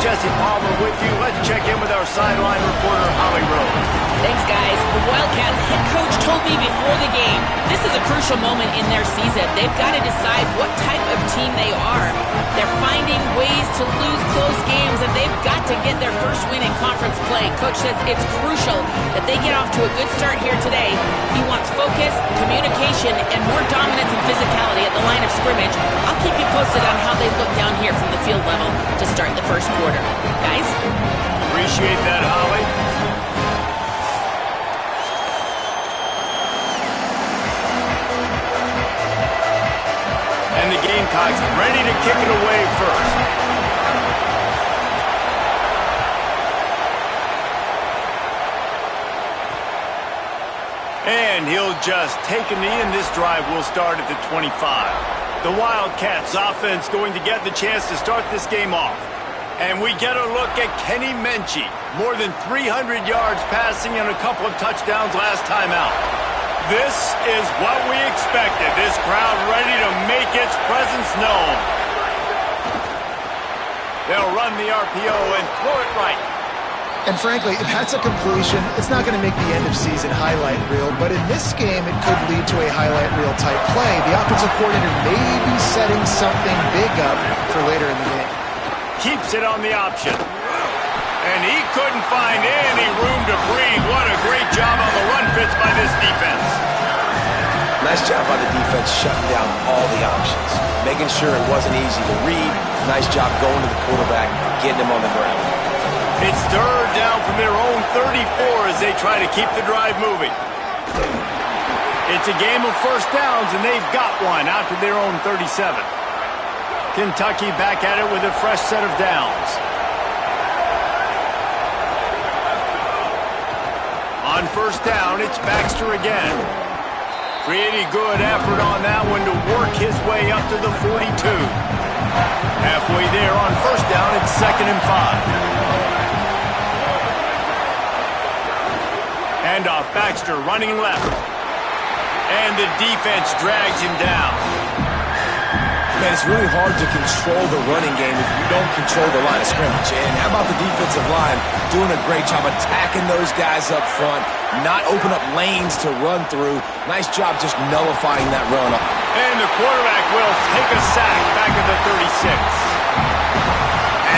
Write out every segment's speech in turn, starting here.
Jesse Palmer with you. Let's check in with our sideline reporter, Holly Rose. Thanks, guys. The Wildcats head coach told me before the game, this is a crucial moment in their season. They've got to decide what type of team they are. They're finding ways to lose close games, and they've got to get their first win in conference play. Coach says it's crucial that they get off to a good start here today. He wants focus, communication, and more dominance and physicality at the line of scrimmage. I'll keep you posted on how they look down here from the field level to start the first quarter. Guys? Appreciate that, Holly. And the Gamecocks ready to kick it away first. And he'll just take a knee, and this drive will start at the 25. The Wildcats offense going to get the chance to start this game off. And we get a look at Kenny Menchie. More than 300 yards passing and a couple of touchdowns last time out. This is what we expected. This crowd ready to make its presence known. They'll run the RPO and throw it right. And frankly, if that's a completion, it's not going to make the end-of-season highlight reel. But in this game, it could lead to a highlight reel type play. The offensive coordinator may be setting something big up for later in the game. Keeps it on the option. And he couldn't find any room to breathe. What a great job on the run fits by this defense. Nice job by the defense shutting down all the options. Making sure it wasn't easy to read. Nice job going to the quarterback, getting him on the ground. It's third down from their own 34 as they try to keep the drive moving. It's a game of first downs, and they've got one after their own 37. Kentucky back at it with a fresh set of downs. On first down, it's Baxter again. Pretty good effort on that one to work his way up to the 42. Halfway there on first down, it's 2nd and 5. Handoff, Baxter running left. And the defense drags him down. Man, it's really hard to control the running game if you don't control the line of scrimmage. And how about the defensive line doing a great job attacking those guys up front, not open up lanes to run through. Nice job just nullifying that run. And the quarterback will take a sack back at the 36.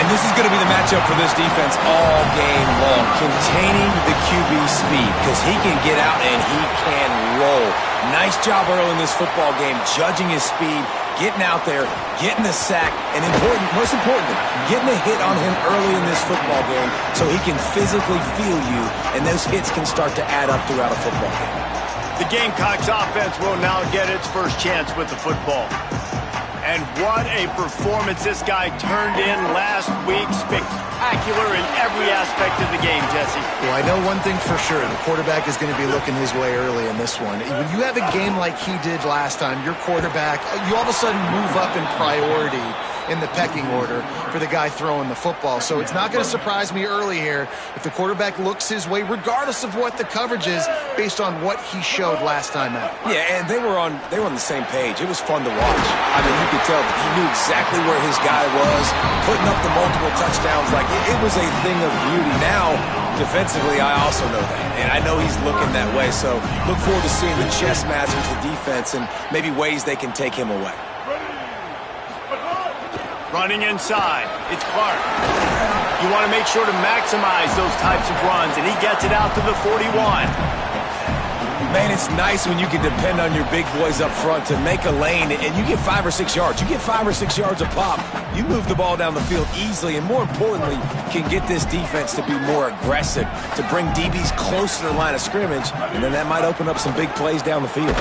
And this is going to be the matchup for this defense all game long. Containing the QB speed, because he can get out and he can roll. Nice job early in this football game, judging his speed, getting out there, getting the sack, and most importantly, getting a hit on him early in this football game so he can physically feel you, and those hits can start to add up throughout a football game. The Gamecocks offense will now get its first chance with the football. And what a performance this guy turned in last week. Spectacular in every aspect of the game, Jesse. Well, I know one thing for sure. The quarterback is going to be looking his way early in this one. When you have a game like he did last time, your quarterback, you all of a sudden move up in priority in the pecking order for the guy throwing the football. So it's not going to surprise me early here if the quarterback looks his way, regardless of what the coverage is, based on what he showed last time out. Yeah, and they were on the same page. It was fun to watch. I mean, you could tell he knew exactly where his guy was, putting up the multiple touchdowns. Like, it was a thing of beauty. Now, defensively, I also know that, and I know he's looking that way. So look forward to seeing the chess match with the defense and maybe ways they can take him away. Running inside, it's Clark. You want to make sure to maximize those types of runs, and he gets it out to the 41. Man, it's nice when you can depend on your big boys up front to make a lane, and you get 5 or 6 yards. You get 5 or 6 yards a pop. You move the ball down the field easily, and more importantly, can get this defense to be more aggressive, to bring DBs closer to the line of scrimmage, and then that might open up some big plays down the field.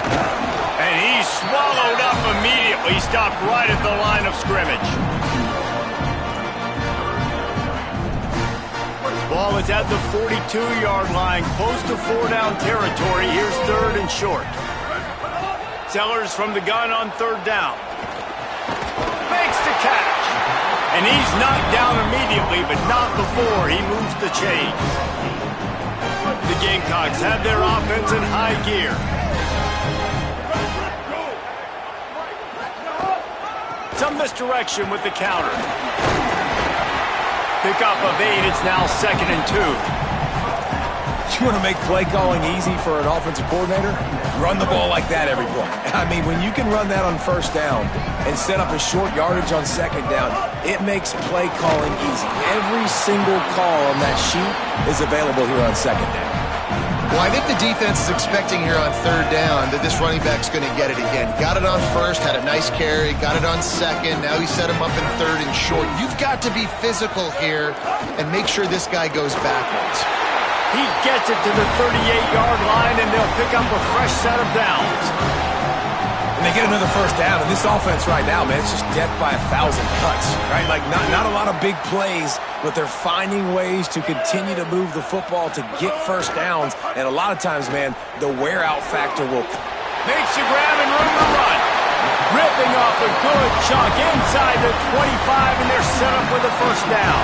And he's swallowed up immediately. Stopped right at the line of scrimmage. Ball is at the 42-yard line, close to 4-down territory. Here's 3rd and short. Sellers from the gun on 3rd down. Makes the catch. And he's knocked down immediately, but not before he moves the chains. The Gamecocks have their offense in high gear. Some misdirection with the counter. Pickup of 8. It's now 2nd and 2. You want to make play calling easy for an offensive coordinator? Run the ball like that every play. I mean, when you can run that on first down and set up a short yardage on second down, it makes play calling easy. Every single call on that sheet is available here on second down. Well, I think the defense is expecting here on third down that this running back's going to get it again. Got it on first, had a nice carry, got it on second. Now he set him up in third and short. You've got to be physical here and make sure this guy goes backwards. He gets it to the 38-yard line, and they'll pick up a fresh set of downs. And they get another first down. And this offense right now, man, it's just death by 1,000 cuts, right? Like, not a lot of big plays, but they're finding ways to continue to move the football to get first downs. And a lot of times, man, the wear-out factor will... Makes the grab and room to run. Ripping off a good chunk inside the 25, and they're set up with a first down.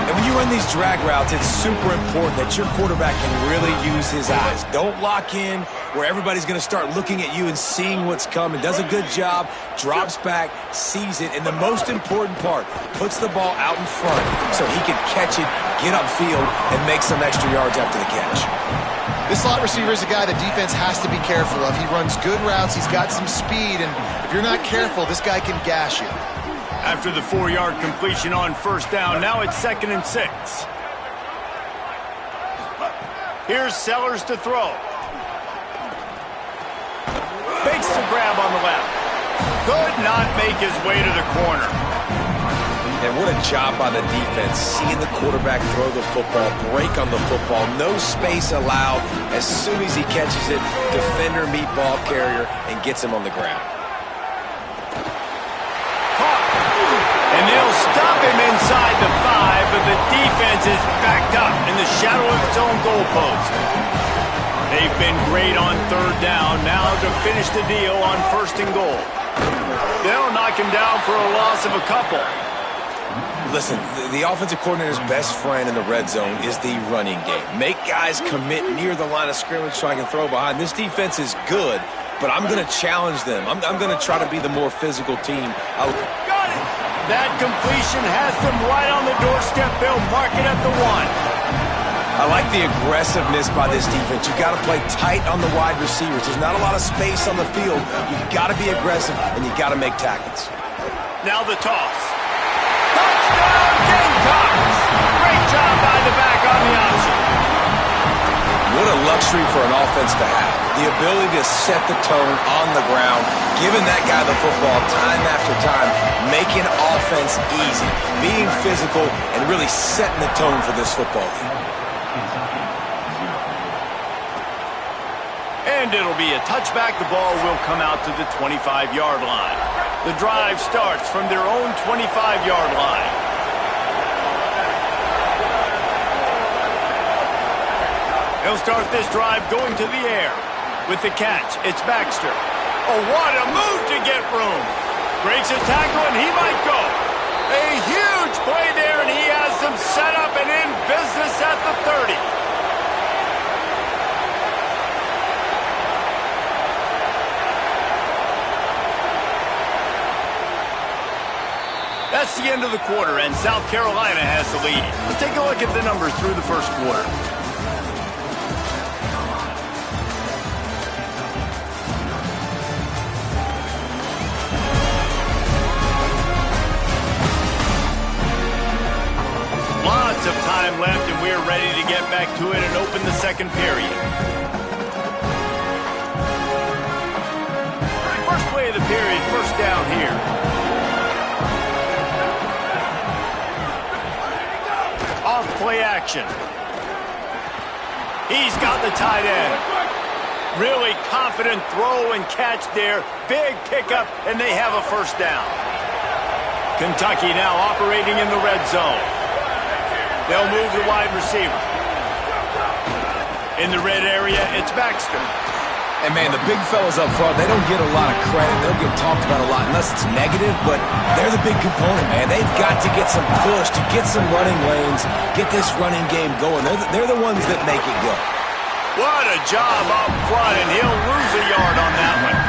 And when you run these drag routes, it's super important that your quarterback can really use his eyes. Don't lock in where everybody's going to start looking at you and seeing what's coming. Does a good job, drops back, sees it, and the most important part, puts the ball out in front so he can catch it, get upfield, and make some extra yards after the catch. This slot receiver is a guy the defense has to be careful of. He runs good routes, he's got some speed, and if you're not careful, this guy can gash you. After the 4-yard completion on first down, now it's 2nd and 6. Here's Sellers to throw. Fakes the grab on the left. Could not make his way to the corner. And what a job by the defense, seeing the quarterback throw the football, break on the football, no space allowed. As soon as he catches it, defender meet ball carrier and gets him on the ground. And they'll stop him inside the 5, but the defense is backed up in the shadow of its own goalpost. They've been great on third down. Now to finish the deal on 1st and goal. They'll knock him down for a loss of a couple. Listen, the offensive coordinator's best friend in the red zone is the running game. Make guys commit near the line of scrimmage so I can throw behind. This defense is good, but I'm going to challenge them. I'm going to try to be the more physical team. Got it! That completion has them right on the doorstep. They'll mark it at the 1. I like the aggressiveness by this defense. You got to play tight on the wide receivers. There's not a lot of space on the field. You got to be aggressive, and you got to make tackles. Now the toss. Touchdown, Gamecocks! Great job by the back on the option. What a luxury for an offense to have. The ability to set the tone on the ground, giving that guy the football time after time, making offense easy, being physical, and really setting the tone for this football team. And it'll be a touchback. The ball will come out to the 25-yard line. The drive starts from their own 25-yard line. He'll start this drive going to the air. With the catch, it's Baxter. Oh, what a move to get room. Breaks a tackle, and he might go. A huge play there, and he has them set up and in business at the 30. That's the end of the quarter, and South Carolina has the lead. Let's take a look at the numbers through the first quarter. Lots of time left, and we're ready to get back to it and open the second period. First play of the period, first down here. Off play action. He's got the tight end. Really confident throw and catch there. Big pickup, and they have a first down. Kentucky now operating in the red zone. They'll move the wide receiver. In the red area, it's Baxter. And, man, the big fellas up front, they don't get a lot of credit. They don't get talked about a lot unless it's negative, but they're the big component, man. They've got to get some push, to get some running lanes, get this running game going. They're the ones that make it go. What a job up front, and he'll lose a yard on that one.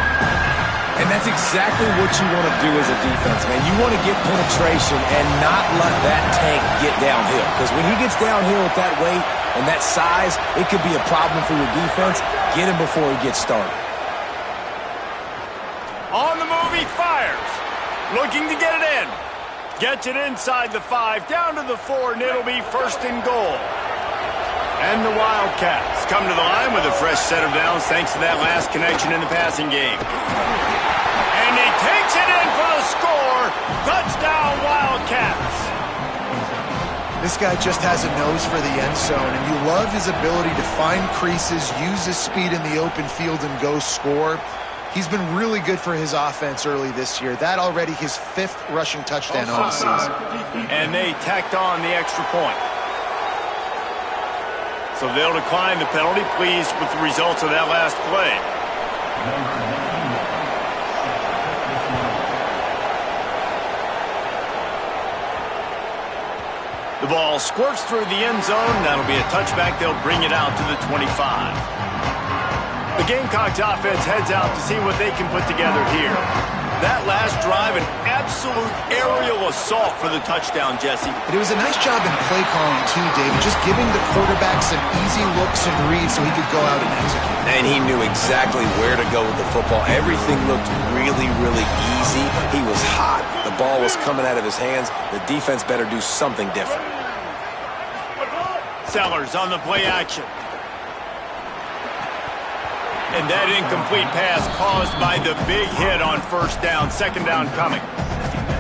And And that's exactly what you want to do as a defense, man. You want to get penetration and not let that tank get downhill. Because when he gets downhill at that weight and that size, it could be a problem for your defense. Get him before he gets started. On the move, he fires. Looking to get it in. Gets it inside the 5, down to the 4, and it'll be 1st and goal. And the Wildcats come to the line with a fresh set of downs thanks to that last connection in the passing game. And he takes it in for the score. Touchdown, Wildcats. This guy just has a nose for the end zone, and you love his ability to find creases, use his speed in the open field, and go score. He's been really good for his offense early this year. That already his 5th rushing touchdown on the season. And they tacked on the extra point. So they'll decline the penalty, pleased with the results of that last play. The ball squirts through the end zone. That'll be a touchback. They'll bring it out to the 25. The Gamecocks offense heads out to see what they can put together here. That last drive, an absolute aerial assault for the touchdown, Jesse. But it was a nice job in play calling too, David, just giving the quarterback some easy looks and reads so he could go out and execute. And he knew exactly where to go with the football. Everything looked really, really easy. He was hot. The ball was coming out of his hands. The defense better do something different. Sellers on the play action. And that incomplete pass caused by the big hit on 1st down. 2nd down coming.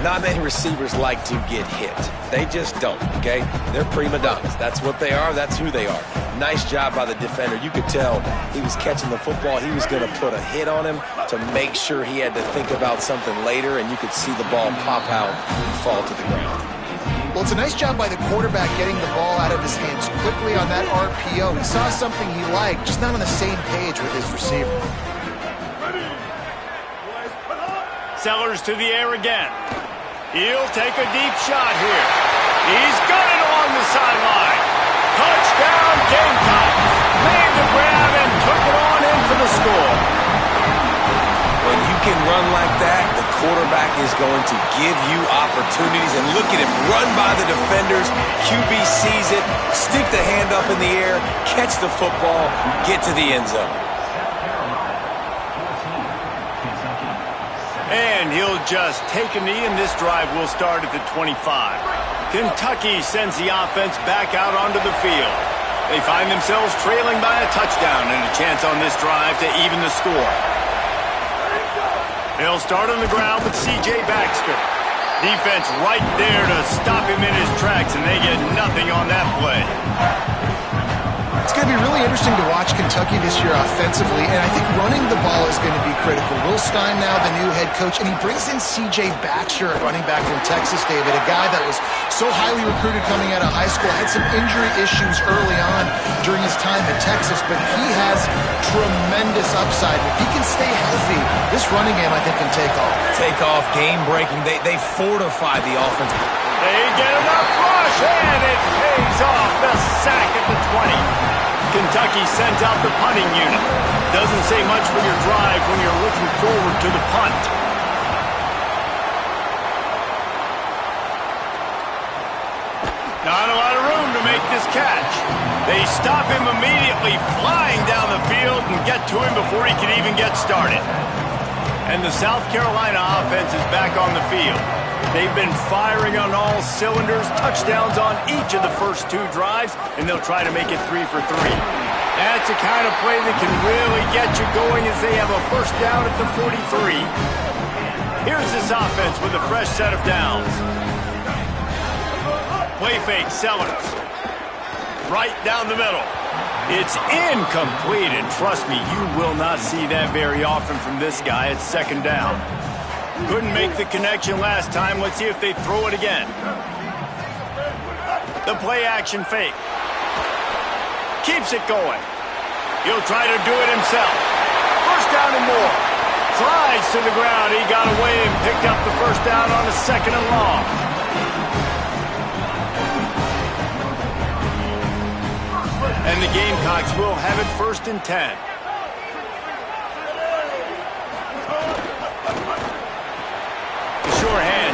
Not many receivers like to get hit. They just don't, okay? They're prima donnas. That's what they are. That's who they are. Nice job by the defender. You could tell he was catching the football. He was going to put a hit on him to make sure he had to think about something later, and you could see the ball pop out and fall to the ground. Well, it's a nice job by the quarterback getting the ball out of his hands quickly on that RPO. He saw something he liked, just not on the same page with his receiver. Sellers to the air again. He'll take a deep shot here. He's got it along the sideline. Touchdown, Gamecocks. Made the grab and took it on in for the score. When you can run like that, the quarterback is going to give you opportunities. And look at him run by the defenders. QB sees it, stick the hand up in the air, catch the football, get to the end zone. And he'll just take a knee, and this drive will start at the 25. Kentucky sends the offense back out onto the field. They find themselves trailing by a touchdown and a chance on this drive to even the score. They'll start on the ground with C.J. Baxter. Defense right there to stop him in his tracks, and they get nothing on that play. It's going to be really interesting to watch Kentucky this year offensively, and I think running the ball is going to be critical. Will Stein now the new head coach, and he brings in C.J. Baxter, running back from Texas, David, a guy that was so highly recruited coming out of high school, had some injury issues early on during his time at Texas, but he has tremendous upside. If he can stay healthy, this running game, I think, can take off. Take off, game-breaking. They fortify the offense. They get enough rush, and it pays off. The sack at the 20. Kentucky sends out the punting unit. Doesn't say much for your drive when you're looking forward to the punt. Not a lot of room to make this catch. They stop him immediately, flying down the field, and get to him before he can even get started. And the South Carolina offense is back on the field. They've been firing on all cylinders, touchdowns on each of the first 2 drives, and they'll try to make it 3 for 3. That's the kind of play that can really get you going as they have a 1st down at the 43. Here's this offense with a fresh set of downs. Play fake, Sellers. Right down the middle. It's incomplete, and trust me, you will not see that very often from this guy. It's 2nd down. Couldn't make the connection last time. Let's see if they throw it again. The play action fake. Keeps it going. He'll try to do it himself. 1st down and more. Slides to the ground. He got away and picked up the 1st down on a 2nd and long. And the Gamecocks will have it 1st and 10.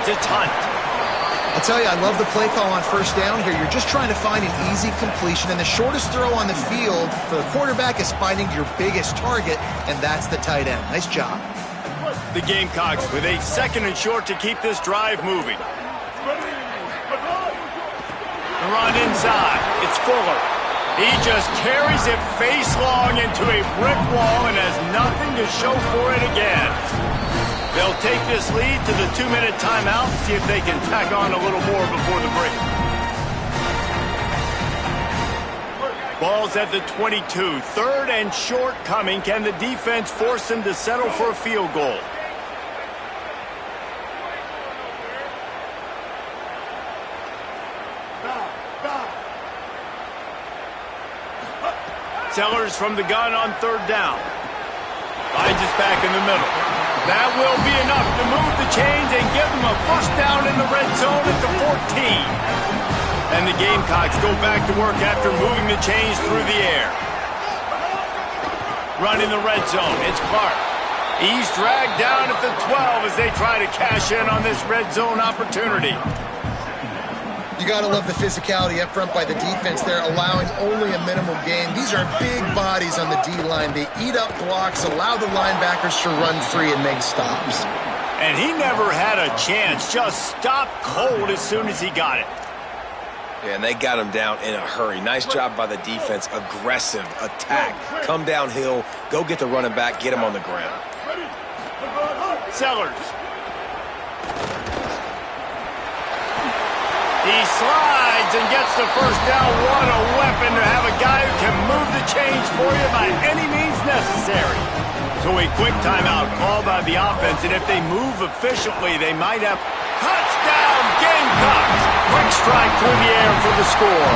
Giants. It's Hunt. I'll tell you, I love the play call on first down here. You're just trying to find an easy completion, and the shortest throw on the field for the quarterback is finding your biggest target, and that's the tight end. Nice job. The Gamecocks with a 2nd and short to keep this drive moving. The run inside. It's Fuller. He just carries it face long into a brick wall and has nothing to show for it again. They'll take this lead to the 2-minute timeout and see if they can tack on a little more before the break. Ball's at the 22. 3rd and short coming. Can the defense force them to settle for a field goal? Sellers from the gun on 3rd down. Finds us back in the middle. That will be enough to move the chains and give them a first down in the red zone at the 14. And the Gamecocks go back to work after moving the chains through the air. Run in the red zone. It's Clark. He's dragged down at the 12 as they try to cash in on this red zone opportunity. You got to love the physicality up front by the defense there, allowing only a minimal gain. These are big bodies on the D-line. They eat up blocks, allow the linebackers to run free and make stops. And he never had a chance. Just stopped cold as soon as he got it. Yeah, and they got him down in a hurry. Nice job by the defense. Aggressive attack. Come downhill, go get the running back, get him on the ground. Sellers. He slides and gets the first down. What a weapon to have a guy who can move the chains for you by any means necessary. So a quick timeout called by the offense, and if they move efficiently, they might have touchdown Gamecocks. Quick strike through the air for the score.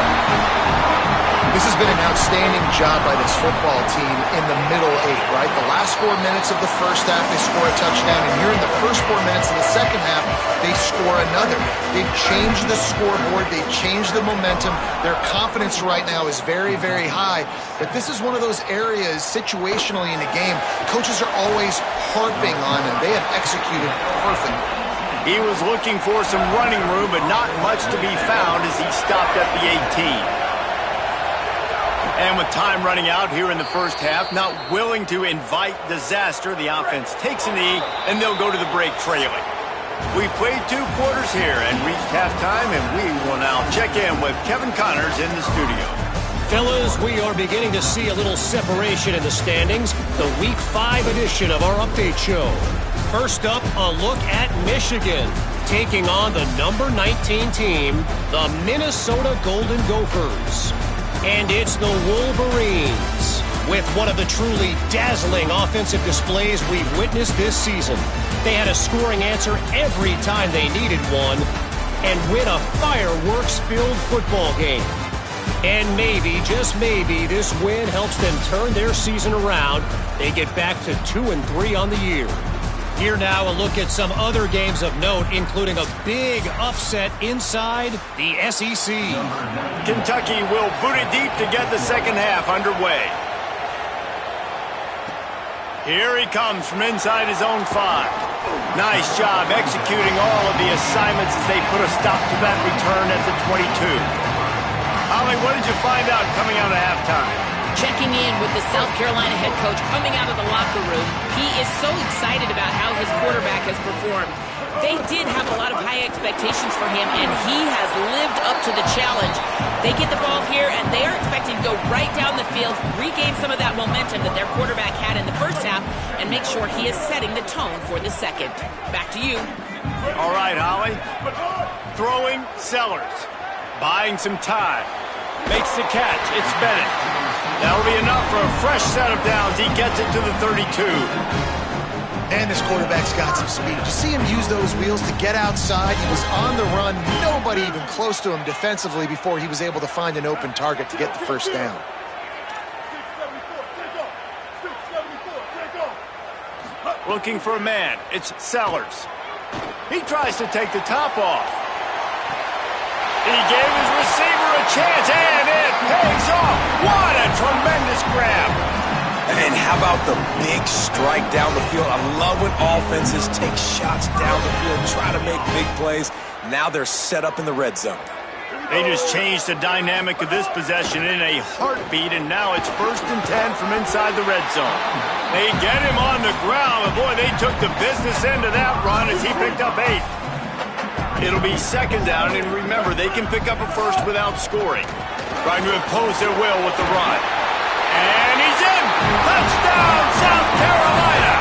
This has been an outstanding job by this football team in the middle 8, right? The last 4 minutes of the first half, they score a touchdown, and here in the first 4 minutes of the second half, they score another. They've changed the scoreboard. They've changed the momentum. Their confidence right now is very, very high. But this is one of those areas situationally in a game coaches are always harping on, and they have executed perfectly. He was looking for some running room, but not much to be found as he stopped at the 18. And with time running out here in the first half, not willing to invite disaster, the offense takes a knee, and they'll go to the break trailing. We've played 2 quarters here and reached halftime, and we will now check in with Kevin Connors in the studio. Fellas, we are beginning to see a little separation in the standings. The Week 5 edition of our update show. First up, a look at Michigan, taking on the number 19 team, the Minnesota Golden Gophers. And it's the Wolverines, with one of the truly dazzling offensive displays we've witnessed this season. They had a scoring answer every time they needed one and win a fireworks-filled football game. And maybe, just maybe, this win helps them turn their season around. They get back to 2-3 on the year. Here now, a look at some other games of note, including a big upset inside the SEC. Kentucky will boot it deep to get the second half underway. Here he comes from inside his own 5. Nice job executing all of the assignments as they put a stop to that return at the 22. Holly, what did you find out coming out of halftime? Checking in with the South Carolina head coach coming out of the locker room. He is so excited about how his quarterback has performed. They did have a lot of high expectations for him, and he has lived up to the challenge. They get the ball here, and they are expecting to go right down the field, regain some of that momentum that their quarterback had in the first half, and make sure he is setting the tone for the second. Back to you. All right, Holly. Throwing Sellers. Buying some time. Makes the catch. It's Bennett. That'll be enough for a fresh set of downs. He gets it to the 32. And this quarterback's got some speed. You see him use those wheels to get outside. He was on the run. Nobody even close to him defensively before he was able to find an open target to get the first down. Looking for a man. It's Sellers. He tries to take the top off. He gave his receiver a chance, and it pays off. What a tremendous grab. And how about the big strike down the field? I love when offenses take shots down the field, try to make big plays. Now they're set up in the red zone. They just changed the dynamic of this possession in a heartbeat, and now it's 1st and 10 from inside the red zone. They get him on the ground, and boy, they took the business end of that run as he picked up 8. It'll be 2nd down, and remember, they can pick up a first without scoring. Trying to impose their will with the run. And he's in! Touchdown, South Carolina!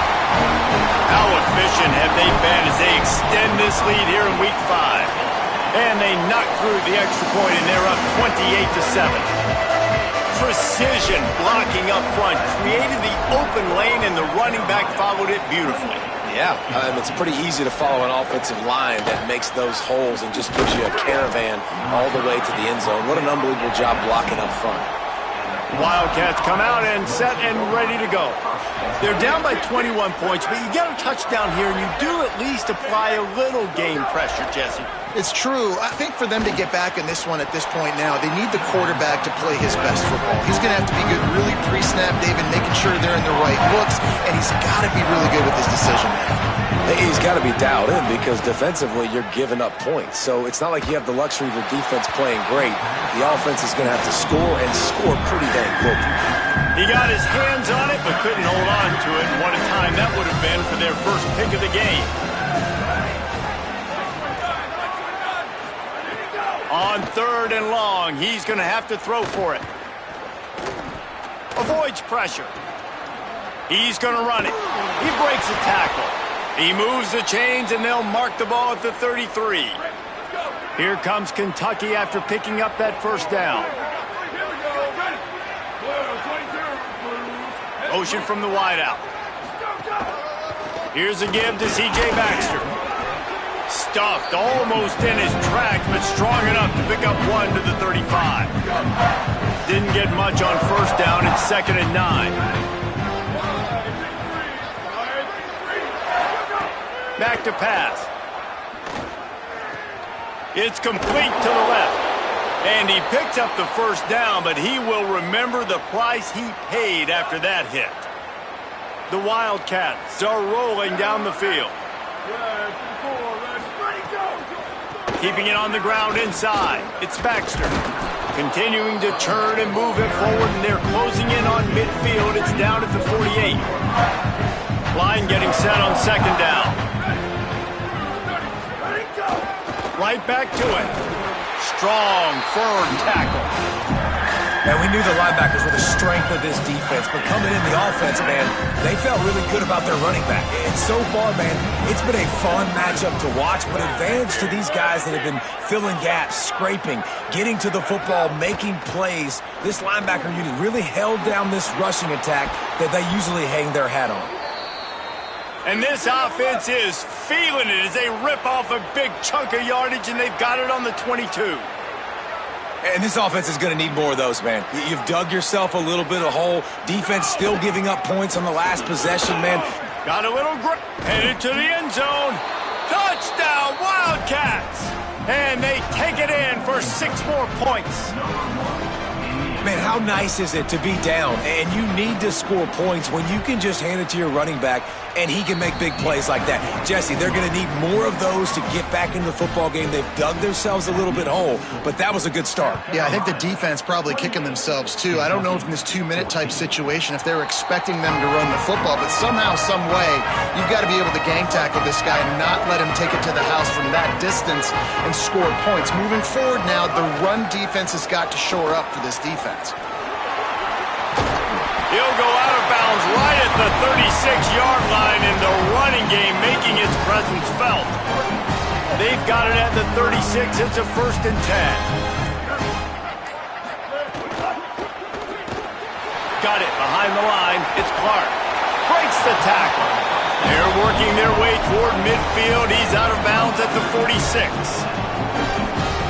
How efficient have they been as they extend this lead here in Week 5? And they knock through the extra point, and they're up 28-7. Precision blocking up front created the open lane, and the running back followed it beautifully. Yeah, it's pretty easy to follow an offensive line that makes those holes and just gives you a caravan all the way to the end zone. What an unbelievable job blocking up front. Wildcats come out and set and ready to go. They're down by 21 points, but you get a touchdown here, and you do at least apply a little game pressure, Jesse. It's true. I think for them to get back in this one at this point now, they need the quarterback to play his best football. He's going to have to be good really pre-snap, David, making sure they're in the right looks, and he's got to be really good with his decision making. He's got to be dialed in because defensively you're giving up points. So it's not like you have the luxury of the defense playing great. The offense is going to have to score and score pretty dang quickly. He got his hands on it but couldn't hold on to it. And what a time that would have been for their first pick of the game. On 3rd and long, he's going to have to throw for it. Avoids pressure. He's going to run it. He breaks a tackle. He moves the chains, and they'll mark the ball at the 33. Here comes Kentucky after picking up that 1st down. Motion from the wideout. Here's a give to C.J. Baxter. Stuffed almost in his tracks, but strong enough to pick up 1 to the 35. Didn't get much on 1st down. It's 2nd and 9. Back to pass. It's complete to the left. And he picks up the 1st down, but he will remember the price he paid after that hit. The Wildcats are rolling down the field. Keeping it on the ground inside. It's Baxter. Continuing to turn and move it forward, and they're closing in on midfield. It's down at the 48. Line getting set on 2nd down. Right back to it. Strong, firm tackle. And we knew the linebackers were the strength of this defense, but coming in the offense, man, they felt really good about their running back. And so far, man, it's been a fun matchup to watch, but advantage to these guys that have been filling gaps, scraping, getting to the football, making plays. This linebacker unit really held down this rushing attack that they usually hang their hat on. And this offense is feeling it as they rip off a big chunk of yardage, and they've got it on the 22. And this offense is going to need more of those, man. You've dug yourself a little bit of hole. Defense still giving up points on the last possession, man. Got a little grip. Headed to the end zone. Touchdown, Wildcats! And they take it in for 6 more points. Man, how nice is it to be down and you need to score points when you can just hand it to your running back and he can make big plays like that? Jesse, they're going to need more of those to get back into the football game. They've dug themselves a little bit whole, but that was a good start. Yeah, I think the defense probably kicking themselves too. I don't know if in this 2-minute type situation if they were expecting them to run the football, but somehow, some way, you've got to be able to gang tackle this guy and not let him take it to the house from that distance and score points. Moving forward now, the run defense has got to shore up for this defense. He'll go out of bounds right at the 36-yard line, in the running game making its presence felt. They've got it at the 36. It's a 1st and 10. Got it behind the line. It's Clark. Breaks the tackle. They're working their way toward midfield. He's out of bounds at the 46.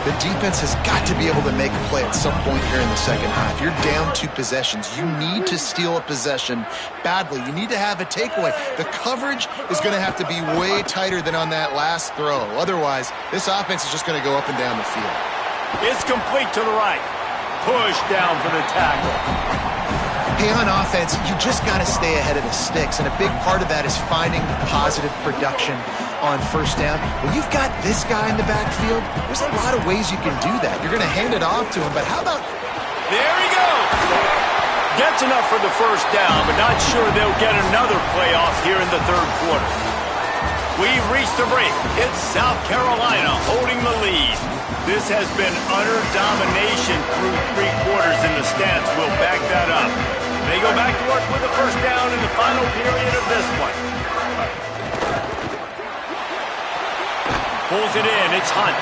The defense has got to be able to make a play at some point here in the second half. You're down 2 possessions. You need to steal a possession badly. You need to have a takeaway. The coverage is going to have to be way tighter than on that last throw. Otherwise, this offense is just going to go up and down the field. It's complete to the right. Push down for the tackle. Hey, on offense, you just got to stay ahead of the sticks, and a big part of that is finding positive production on first down. When you've got this guy in the backfield, there's a lot of ways you can do that. You're going to hand it off to him, but how about... There he goes! Gets enough for the first down, but not sure they'll get another playoff here in the third quarter. We've reached the break. It's South Carolina holding the lead. This has been utter domination through 3 quarters, and the stats will back that up. They go back to work with the first down in the final period of this one. Pulls it in, it's Hunt.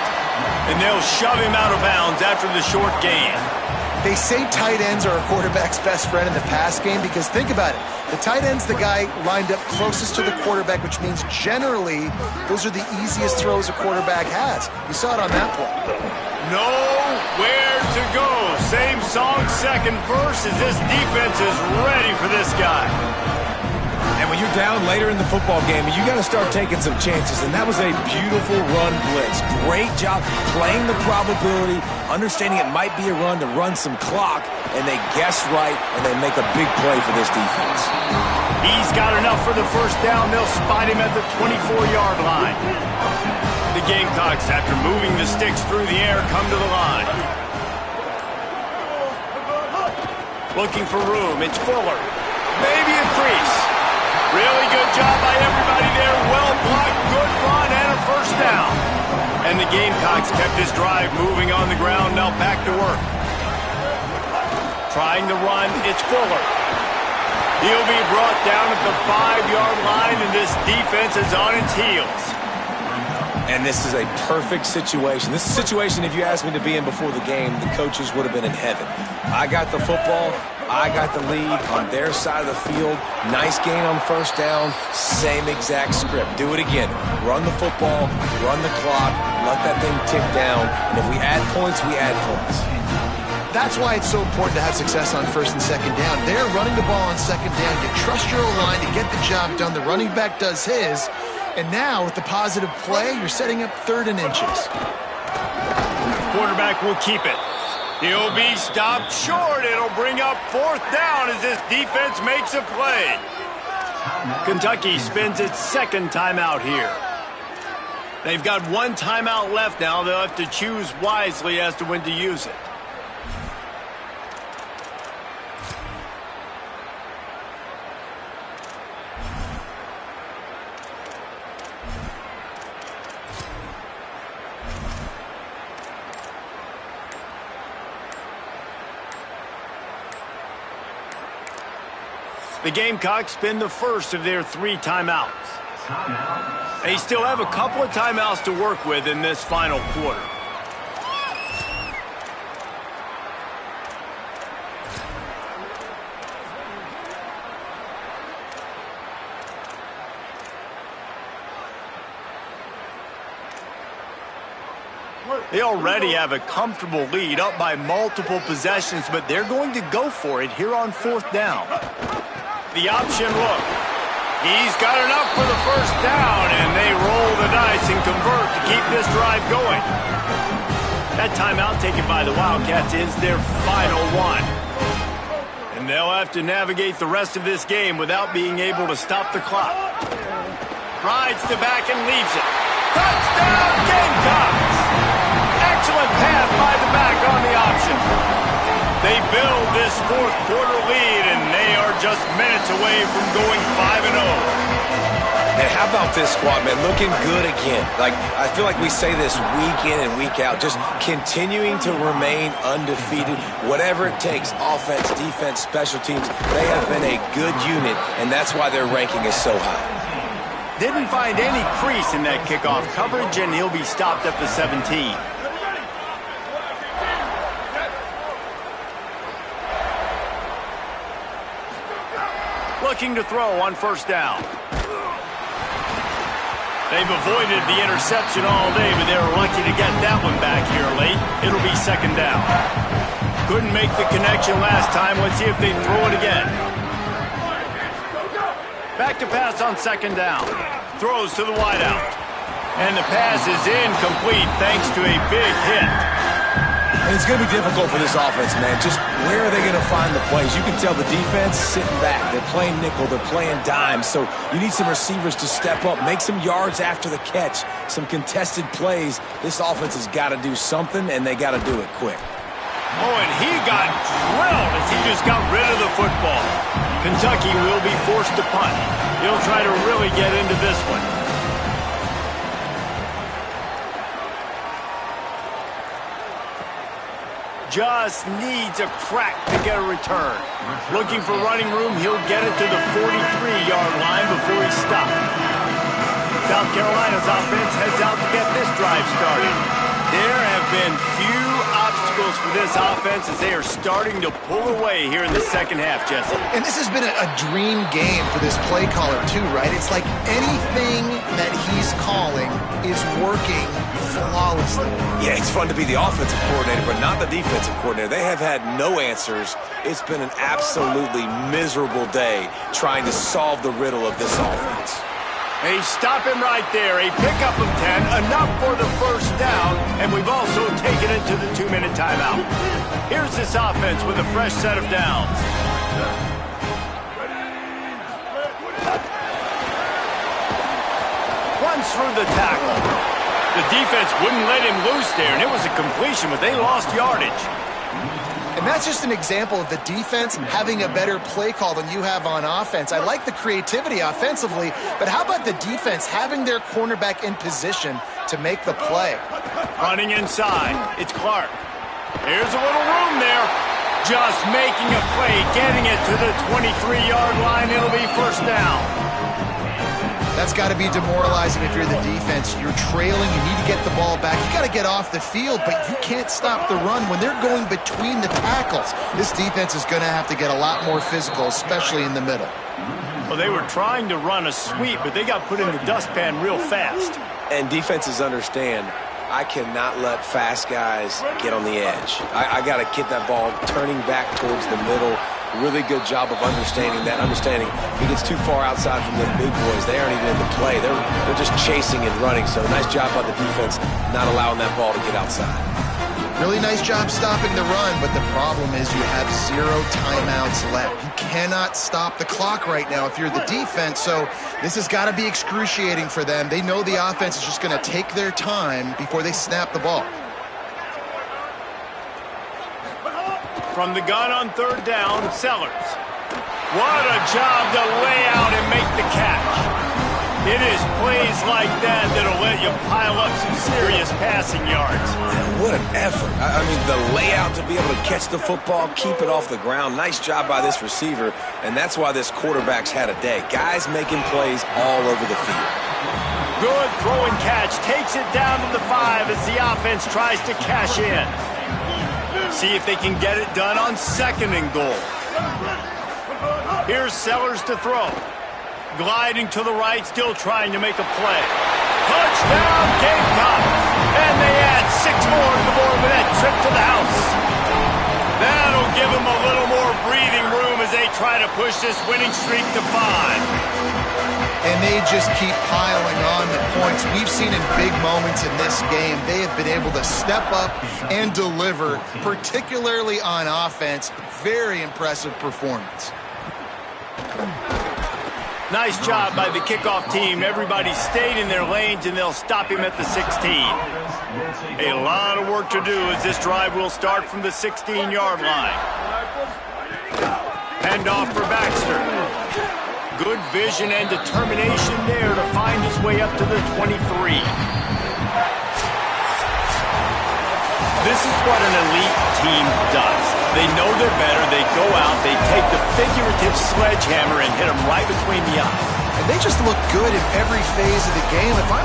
And they'll shove him out of bounds after the short gain. They say tight ends are a quarterback's best friend in the pass game because think about it. The tight end's the guy lined up closest to the quarterback, which means generally those are the easiest throws a quarterback has. You saw it on that play. Nowhere to go. Same song, second verse, as this defense is ready for this guy. And when you're down later in the football game, you got to start taking some chances, and that was a beautiful run blitz. Great job playing the probability, understanding it might be a run to run some clock, and they guess right, and they make a big play for this defense. He's got enough for the first down. They'll spot him at the 24-yard line. The Gamecocks, after moving the sticks through the air, come to the line. Looking for room. It's Fuller. Maybe a crease. Really good job by everybody there. Well blocked, good run, and a first down. And the Gamecocks kept this drive moving on the ground. Now back to work. Trying to run, it's Fuller. He'll be brought down at the 5-yard line, and this defense is on its heels. And this is a perfect situation. This is a situation, if you asked me to be in before the game, the coaches would have been in heaven. I got the football. I got the lead on their side of the field. Nice gain on first down. Same exact script. Do it again. Run the football, run the clock, let that thing tick down. And if we add points, we add points. That's why it's so important to have success on first and second down. They're running the ball on second down. You trust your O-line to get the job done. The running back does his. And now, with the positive play, you're setting up 3rd and inches. Quarterback will keep it. He'll be stopped short. It'll bring up 4th down as this defense makes a play. Kentucky spends its 2nd timeout here. They've got 1 timeout left now. They'll have to choose wisely as to when to use it. The Gamecocks spend the first of their 3 timeouts. They still have a couple of timeouts to work with in this final quarter. They already have a comfortable lead, up by multiple possessions, but they're going to go for it here on 4th down. The option look. He's got enough for the first down, and they roll the dice and convert to keep this drive going. That timeout taken by the Wildcats is their final one. And they'll have to navigate the rest of this game without being able to stop the clock. Rides the back and leaves it. Touchdown, Gamecocks! Excellent pass by the back on the option. They build this 4th quarter lead, and they are just minutes away from going 5-0. And how about this squad, man? Looking good again. I feel like we say this week in and week out, just continuing to remain undefeated. Whatever it takes, offense, defense, special teams, they have been a good unit, and that's why their ranking is so high. Didn't find any crease in that kickoff coverage, and he'll be stopped at the 17. Looking to throw on first down. They've avoided the interception all day, but they were lucky to get that one back here late. It'll be 2nd down. Couldn't make the connection last time. Let's see if they throw it again. Back to pass on 2nd down. Throws to the wideout. And the pass is incomplete thanks to a big hit. And it's going to be difficult for this offense, man. Just where are they going to find the plays? You can tell the defense sitting back. They're playing nickel. They're playing dime. So you need some receivers to step up, make some yards after the catch, some contested plays. This offense has got to do something, and they got to do it quick. Oh, and he got drilled as he just got rid of the football. Kentucky will be forced to punt. He'll try to really get into this one. Just needs a crack to get a return. Looking for running room, he'll get it to the 43-yard line before he stops. South Carolina's offense heads out to get this drive started. There have been few obstacles for this offense as they are starting to pull away here in the second half, Jesse. And this has been a dream game for this play caller too, right? It's like anything that he's calling is working flawlessly. Yeah, it's fun to be the offensive coordinator, but not the defensive coordinator. They have had no answers. It's been an absolutely miserable day trying to solve the riddle of this offense. They stop him right there. A pickup of 10, enough for the first down, and we've also taken it to the 2-minute timeout. Here's this offense with a fresh set of downs. Runs through the tackle. The defense wouldn't let him loose there, and it was a completion, but they lost yardage. And that's just an example of the defense having a better play call than you have on offense. I like the creativity offensively, but how about the defense having their cornerback in position to make the play? Running inside, it's Clark. There's a little room there. Just making a play, getting it to the 23-yard line. It'll be first down. That's got to be demoralizing if you're the defense. You're trailing, you need to get the ball back. You got to get off the field, but you can't stop the run when they're going between the tackles. This defense is going to have to get a lot more physical, especially in the middle. Well, they were trying to run a sweep, but they got put in the dustpan real fast. And defenses understand, I cannot let fast guys get on the edge. I got to get that ball turning back towards the middle. Really good job of understanding that. If he gets too far outside from the big boys, they aren't even in the play. They're just chasing and running. So nice job by the defense not allowing that ball to get outside. Really nice job stopping the run, but the problem is you have 0 timeouts left. You cannot stop the clock right now if you're the defense, so this has got to be excruciating for them. They know the offense is just going to take their time before they snap the ball. From the gun on third down, Sellers. What a job to lay out and make the catch. It is plays like that that'll let you pile up some serious passing yards. Man, what an effort. I mean, the layout to be able to catch the football, keep it off the ground. Nice job by this receiver, and that's why this quarterback's had a day. Guys making plays all over the field. Good throw and catch. Takes it down to the 5 as the offense tries to cash in. See if they can get it done on 2nd and goal. Here's Sellers to throw. Gliding to the right, still trying to make a play. Touchdown, Gamecocks! And they add 6 more to the board with that trip to the house. That'll give them a little more breathing room as they try to push this winning streak to 5. And they just keep piling on the points. We've seen in big moments in this game, they have been able to step up and deliver, particularly on offense. Very impressive performance. Nice job by the kickoff team. Everybody stayed in their lanes, and they'll stop him at the 16. A lot of work to do as this drive will start from the 16-yard line. Handoff for Baxter. Good vision and determination there to find his way up to the 23. This is what an elite team does. They know they're better. They go out. They take the figurative sledgehammer and hit them right between the eyes. And they just look good in every phase of the game. If I'm